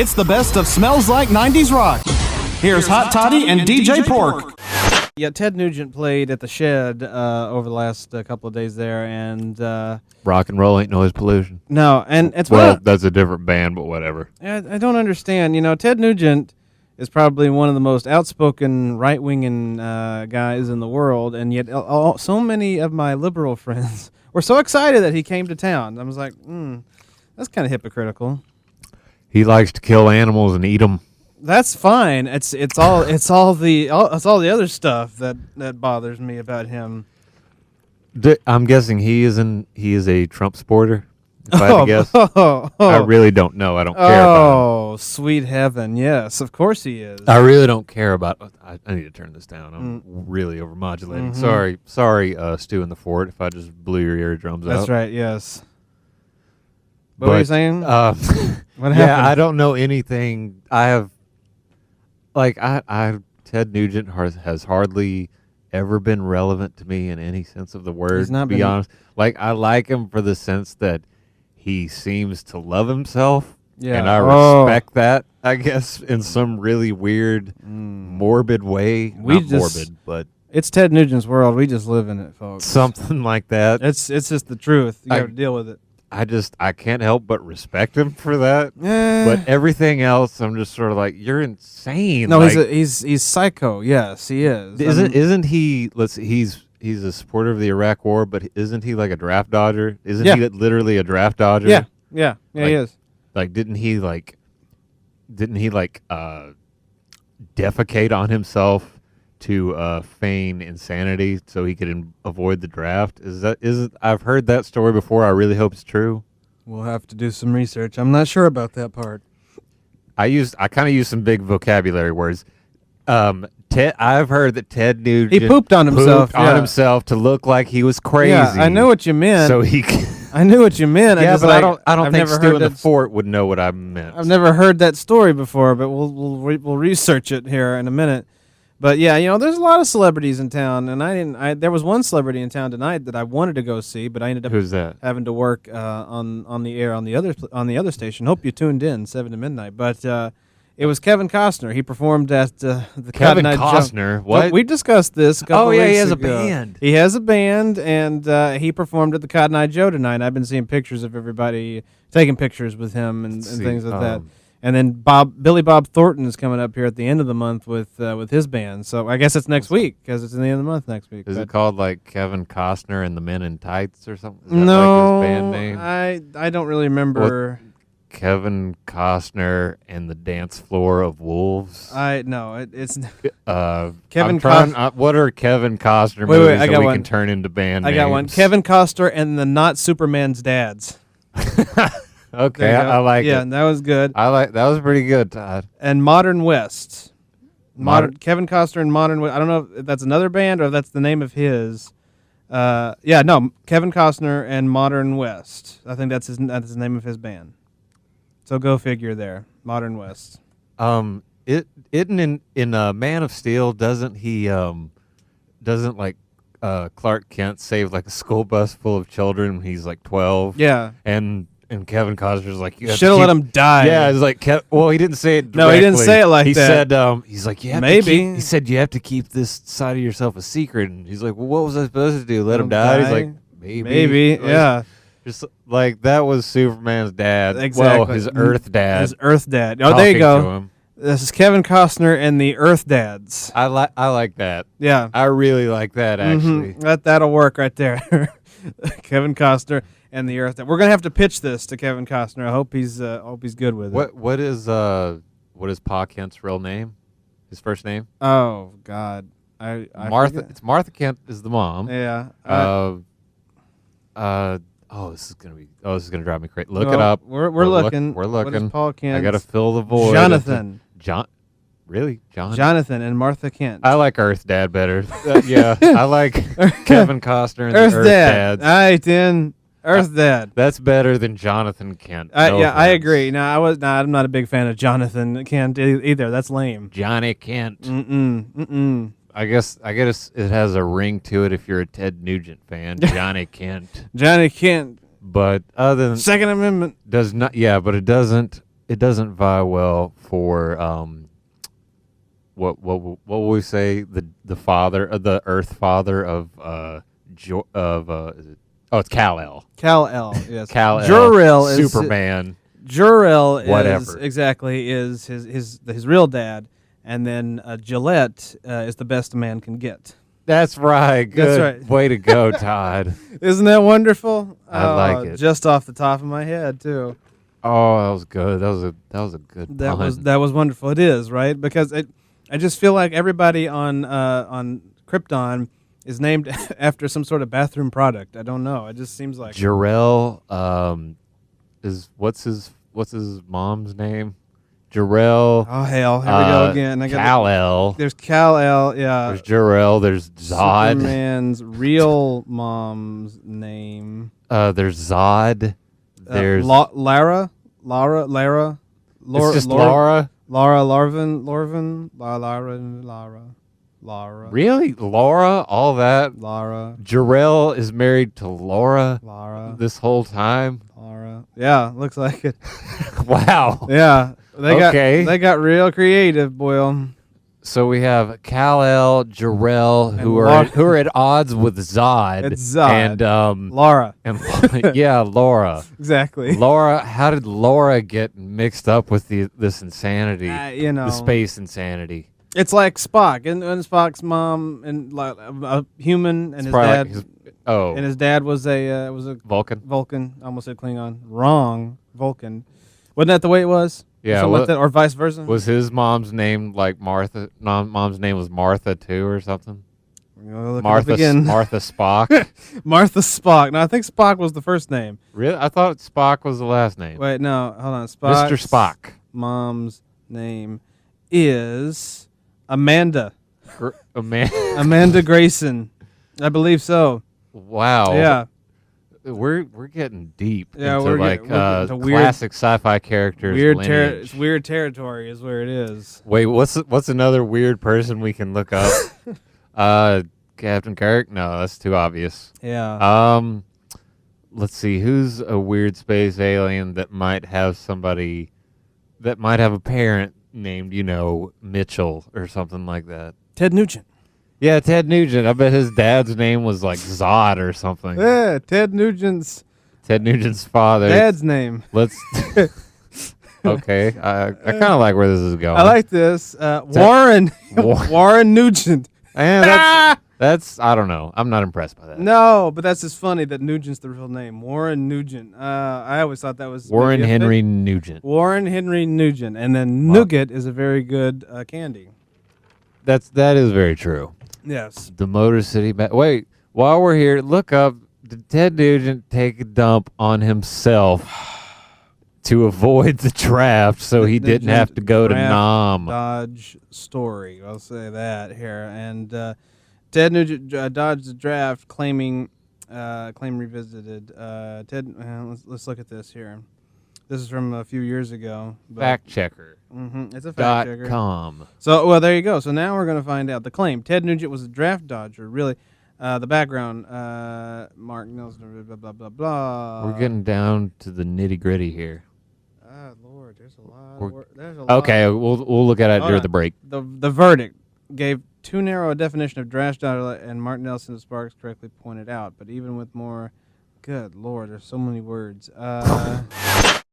It's the best of Smells Like 90s Rock. Here's Hot Toddy and DJ P.O.R.C. Yeah, Ted Nugent played at the Shed over the last couple of days there, and rock and roll ain't noise pollution. No, and it's that's a different band, but whatever. I don't understand. You know, Ted Nugent is probably one of the most outspoken right-winging guys in the world, and yet so many of my liberal friends were so excited that he came to town. I was like, that's kind of hypocritical. He likes to kill animals and eat them. That's fine. It's all the other stuff that bothers me about him. I'm guessing he is a Trump supporter. If I had to guess, I really don't know. I don't care about him. Oh, sweet heaven! Yes, of course he is. I really don't care about. I need to turn this down. I'm really overmodulating. Sorry, Stu in the Fort. If I just blew your eardrums out. That's right. Yes. What were you saying? What happened? Yeah, I don't know anything. I have, Ted Nugent has hardly ever been relevant to me in any sense of the word. He's not to be honest. I like him for the sense that he seems to love himself. Yeah. And I respect that, I guess, in some really weird, morbid way. Morbid, but it's Ted Nugent's world. We just live in it, folks. Something like that. It's just the truth. You got to deal with it. I can't help but respect him for that. But everything else, I'm just sort of like, you're insane. No, he's psycho. Yes, he is. Isn't he? He's a supporter of the Iraq War, but isn't he like a draft dodger? Isn't he literally a draft dodger? Yeah, he is. Didn't he defecate on himself to feign insanity so he could avoid the draft? I've heard that story before. I really hope it's true. We'll have to do some research. I'm not sure about that part. I kind of used some big vocabulary words. I've heard that Ted Nugent he pooped on himself to look like he was crazy. Yeah, I know what you meant. So he I knew what you meant. Yeah, I don't think Stu in the Fort would know what I meant. I've never heard that story before, but we'll research it here in a minute. But yeah, there's a lot of celebrities in town, and there was one celebrity in town tonight that I wanted to go see, but I ended up having to work on the air on the other station. Hope you tuned in 7 to midnight. But it was Kevin Costner. He performed at the Kevin Costner. What? We discussed this a couple weeks ago. He has a band. He has a band, and he performed at the Cotton Eye Joe tonight. I've been seeing pictures of everybody taking pictures with him and things like that. And then Billy Bob Thornton is coming up here at the end of the month with his band. So I guess it's next week because it's in the end of the month next week. Is it called like Kevin Costner and the Men in Tights or something? Is no, like his band name? I don't really remember. Kevin Costner and the Dance Floor of Wolves. It's Kevin Costner. What are Kevin Costner movies that we can turn into band names? I got one. Kevin Costner and the Not Superman's Dads. Okay, I like it. Yeah, that was good. That was pretty good, Todd. And Modern West. Kevin Costner and Modern West. I don't know if that's another band or if that's the name of his. Kevin Costner and Modern West. I think that's the name of his band. So go figure there. Modern West. In Man of Steel, doesn't Clark Kent save like a school bus full of children when he's like 12? Yeah. And Kevin Costner's like, you should have let him die. Yeah, it's like, he didn't say it directly. No, he didn't say it like that. He said, he's like, he said, you have to keep this side of yourself a secret. And he's like, well, what was I supposed to do? Let him die? He's like, maybe. Yeah. Just like, that was Superman's dad. Exactly. Well, his Earth dad. His Earth dad. Oh, there you go. This is Kevin Costner and the Earth Dads. I like that. Yeah. I really like that, actually. That'll work right there. Kevin Costner and the Earth. We're gonna have to pitch this to Kevin Costner. I hope he's good with it. What is Pa Kent's real name? His first name? Oh God, I Martha. forget. It's Martha Kent is the mom. Yeah. This is gonna drive me crazy. Look it up. We're looking. We're looking. What is Paul Kent? I gotta fill the void. Jonathan. Really? Jonathan and Martha Kent. I like Earth Dad better. Yeah, I like Kevin Costner and Earth the Earth Dad. Dads. All right, then. Earth Dad. That's better than Jonathan Kent. I agree. No, I'm not a big fan of Jonathan Kent either. That's lame. Johnny Kent. Mm-mm. I guess it has a ring to it if you're a Ted Nugent fan. Johnny Kent. Johnny Kent. But other than Second Amendment does not. Yeah, but it doesn't. vie well for what will we say, the father of the Earth father of is it, it's Kal-El. Kal-El, yes. Kal-El, Jor-El is Superman. Jor-El whatever. is his real dad, and then Gillette is the best a man can get. That's right. Good. That's right. Way to go, Todd. Isn't that wonderful? I like it. Just off the top of my head, too. Oh, that was good. That was a good pun. That was wonderful. It is, right? Because I just feel like everybody on Krypton is named after some sort of bathroom product. I don't know. It just seems like Jor-El is what's his mom's name? Jor-El. Oh hell, here we go again. Kal-El. There's Kal-El, yeah. There's Jor-El. There's Zod. Superman's real mom's name. There's Zod. There's Lara. It's just Laura. Lara. Really? Laura? All that? Lara. Jor-El is married to Laura this whole time? Lara. Yeah, looks like it. Wow. Yeah. They got real creative, boy. So we have Kal-El, Jor-El, who are at odds with Zod. It's Zod. And Laura. And yeah, Laura. Exactly. Laura, how did Laura get mixed up with this insanity? The space insanity. It's like Spock, and Spock's mom and like a human, and his dad. And his dad was a Vulcan. Vulcan. I almost said Klingon. Wrong. Vulcan. Wasn't that the way it was? Yeah, like that, or vice versa. Was his mom's name like Martha? Mom's name was Martha too, or something. Martha Spock. Martha Spock. No, I think Spock was the first name. Really? I thought Spock was the last name. Wait, no, hold on. Spock's Mr. Spock. Mom's name is Amanda. Amanda Grayson. I believe so. Wow. Yeah. We're getting deep into into classic sci-fi characters. Weird territory is where it is. Wait, what's another weird person we can look up? Captain Kirk? No, that's too obvious. Yeah. Let's see. Who's a weird space alien that might have a parent named, Mitchell or something like that? Ted Nugent. Yeah, Ted Nugent. I bet his dad's name was like Zod or something. Yeah, Ted Nugent's father. Dad's name. Let's. Okay, I kind of like where this is going. I like this. Warren Nugent. And that's I don't know. I'm not impressed by that. No, but that's just funny that Nugent's the real name. Warren Nugent. I always thought that was Warren Henry Nugent. Warren Henry Nugent, and then nougat is a very good candy. That is very true. Yes. The Motor City. Wait, while we're here, look up. Did Ted Nugent take a dump on himself to avoid the draft so he didn't have to go to Nam? Dodge story. I'll say that here. And Ted Nugent dodged the draft, claim revisited. Let's look at this here. This is from a few years ago. Fact checker. Mm-hmm. It's a fact checker. .com. So, well, there you go. So now we're going to find out the claim. Ted Nugent was a draft dodger. Really, the background. Mark Nelson. Blah blah blah blah. We're getting down to the nitty gritty here. Lord, there's a lot. There's a lot. Okay, we'll look at it during the break. The verdict gave too narrow a definition of draft dodger, and Mark Nelson of Sparks correctly pointed out. But even with more, good Lord, there's so many words.